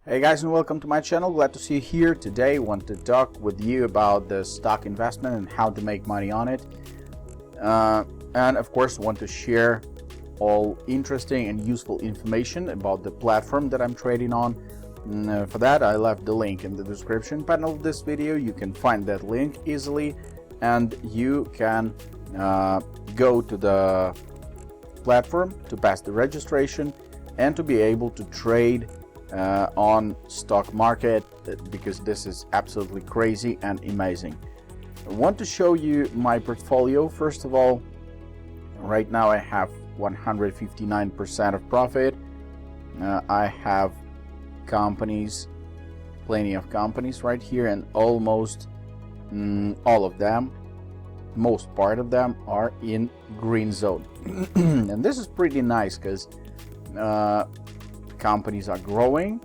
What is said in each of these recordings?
Hey guys, and welcome to my channel. Glad to see you here. Today I want to talk with you about the stock investment and how to make money on it, and of course want to share all interesting and useful information about the platform that I'm trading on. For that, I left the link in the description panel of this video. You can find that link easily, and you can go to the platform to pass the registration and to be able to trade on stock market, because this is absolutely crazy and amazing. I want to show you my portfolio. First of all, right now I have 159% of profit. I have companies, plenty of companies right here, and almost all of them, most part of them, are in green zone. And this is pretty nice because companies are growing,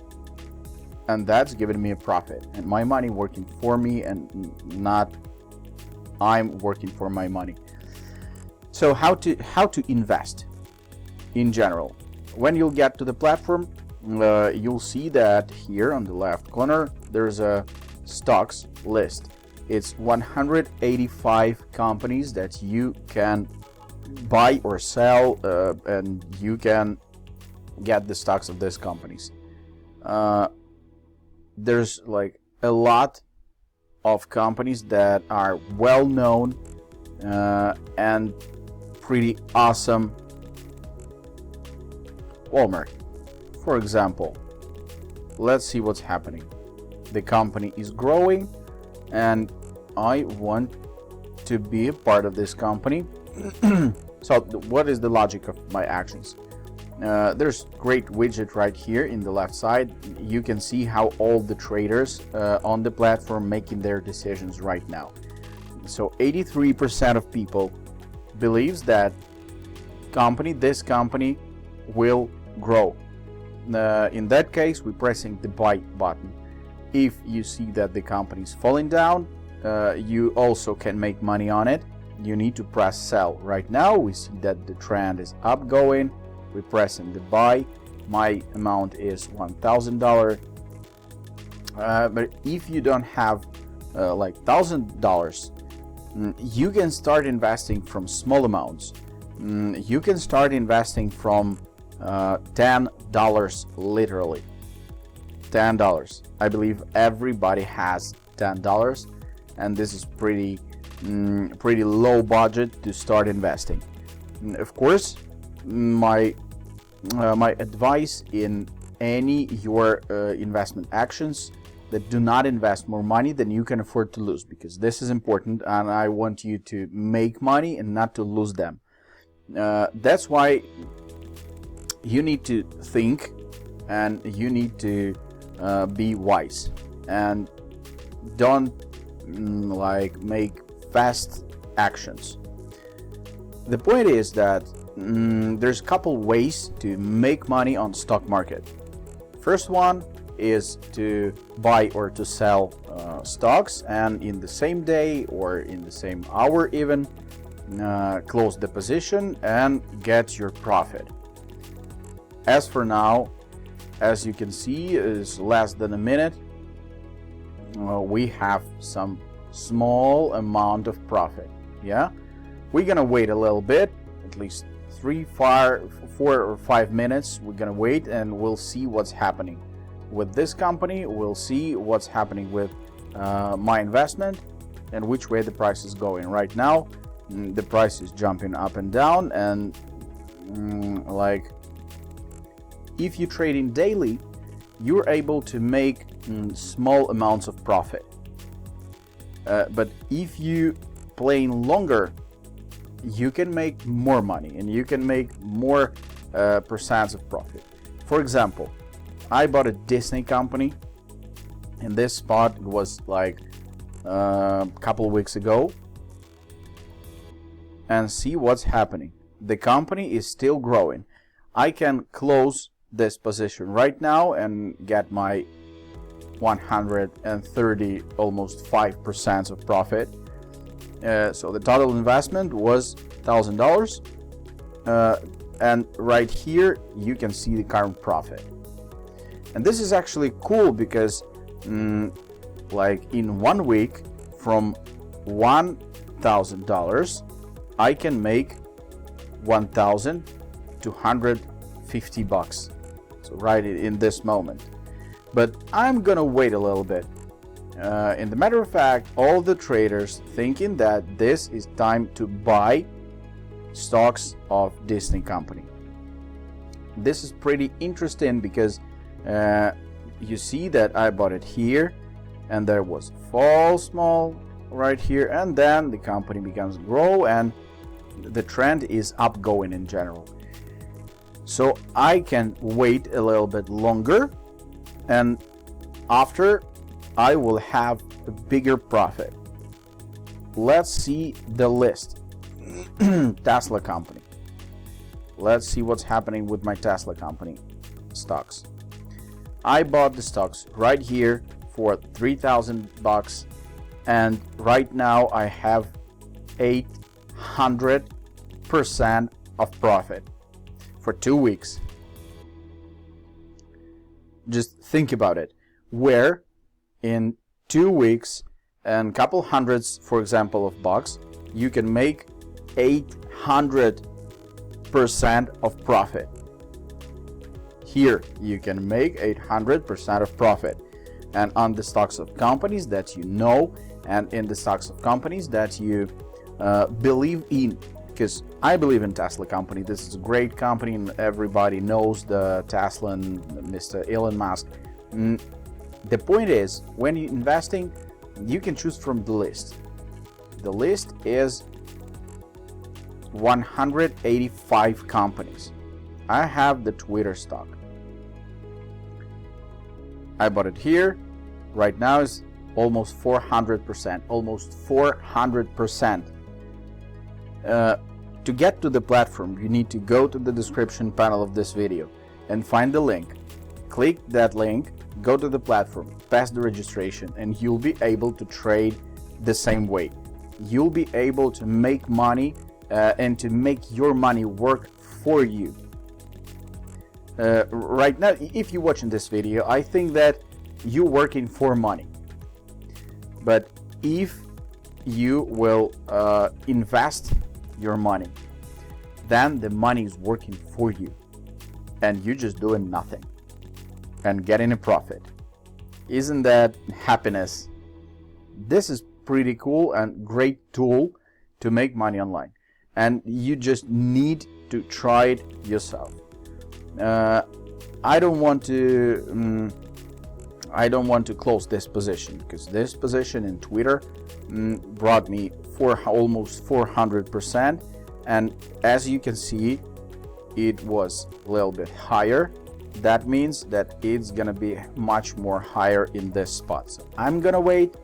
and that's giving me a profit, and my money working for me and not I'm working for my money. So how to invest in general? When you'll get to the platform, you'll see that here on the left corner there's a stocks list. It's 185 companies that you can buy or sell, and you can get the stocks of these companies. There's like a lot of companies that are well known and pretty awesome. Walmart, for example. Let's see what's happening. The company is growing, and I want to be a part of this company. So what is the logic of my actions? There's great widget right here in the left side. You can see how all the traders on the platform making their decisions right now. So 83% of people believes that this company will grow. In that case, we're pressing the buy button. If you see that the company is falling down, you also can make money on it. You need to press sell. Right now we see that the trend is up going. We're pressing the buy. My amount is $1,000. But if you don't have like $1,000, you can start investing from small amounts. You can start investing from $10, literally $10. I believe everybody has $10, and this is pretty low budget to start investing. Of course, my advice in any your investment actions, that do not invest more money than you can afford to lose, because this is important, and I want you to make money and not to lose them. That's why you need to think, and you need to be wise, and don't make fast actions. The point is that there's a couple ways to make money on stock market. First one is to buy or to sell stocks, and in the same day or in the same hour even close the position and get your profit. As for now, as you can see, is less than a minute. We have some small amount of profit. Yeah, we're gonna wait a little bit, at least 4 or 5 minutes. We're gonna wait, and we'll see what's happening with this company. We'll see what's happening with my investment and which way the price is going. Right now the price is jumping up and down, and if you trade in daily, you're able to make small amounts of profit, but if you playing longer, you can make more money and you can make more percents of profit. For example, I bought a Disney company, and this spot was like a couple of weeks ago, and see what's happening. The company is still growing. I can close this position right now and get my 130, almost 5% of profit. So the total investment was $1,000, and right here you can see the current profit. And this is actually cool because like in 1 week from $1,000 I can make $1,250. So right in this moment. But I'm gonna wait a little bit. In the matter of fact, all the traders thinking that this is time to buy stocks of Disney company. This is pretty interesting because you see that I bought it here and there was fall small right here, and then the company becomes grow and the trend is up going in general. So I can wait a little bit longer, and after I will have a bigger profit. Let's see the list. Tesla company. Let's see what's happening with my Tesla company stocks. I bought the stocks right here for $3,000, and right now I have 800% of profit for 2 weeks. Just think about it. Where in 2 weeks and couple hundreds, for example, of bucks, you can make 800% of profit. Here you can make 800% of profit, and on the stocks of companies that you know, and in the stocks of companies that you believe in. Because I believe in Tesla company. This is a great company and everybody knows the Tesla and Mr. Elon Musk. The point is, when you're investing, you can choose from the list. The list is 185 companies. I have the Twitter stock. I bought it here. Right now is almost 400%. Almost 400%. To get to the platform, you need to go to the description panel of this video and find the link. Click that link, go to the platform, pass the registration, and you'll be able to trade the same way. You'll be able to make money and to make your money work for you. Right now, if you're watching this video, I think that you're working for money. But if you will invest your money, then the money is working for you and you're just doing nothing and getting a profit. Isn't that happiness? This is pretty cool and great tool to make money online, and you just need to try it yourself. I don't want to close this position, because this position in Twitter brought me almost 400%, and as you can see, it was a little bit higher. That means that it's gonna be much more higher in this spot. So I'm gonna wait,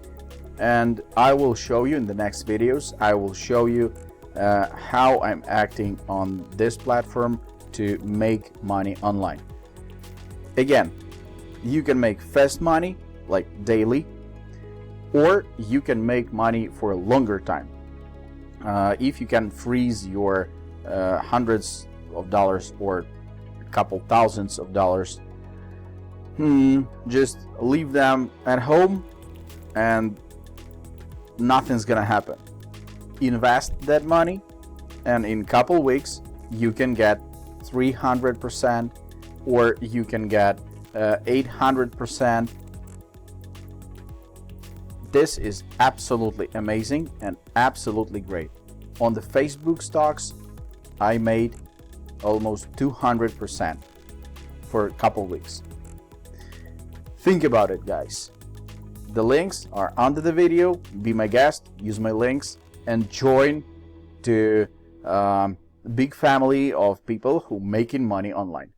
and I will show you in the next videos. I will show you how I'm acting on this platform to make money online. Again, you can make fast money, like daily, or you can make money for a longer time. If you can freeze your hundreds of dollars or a couple thousands of dollars, just leave them at home and nothing's gonna happen. Invest that money, and in a couple weeks you can get 300%, or you can get 800%. This is absolutely amazing and absolutely great. On the Facebook stocks, I made almost 200% for a couple weeks. Think about it, guys. The links are under the video. Be my guest, use my links, and join to a big family of people who making money online.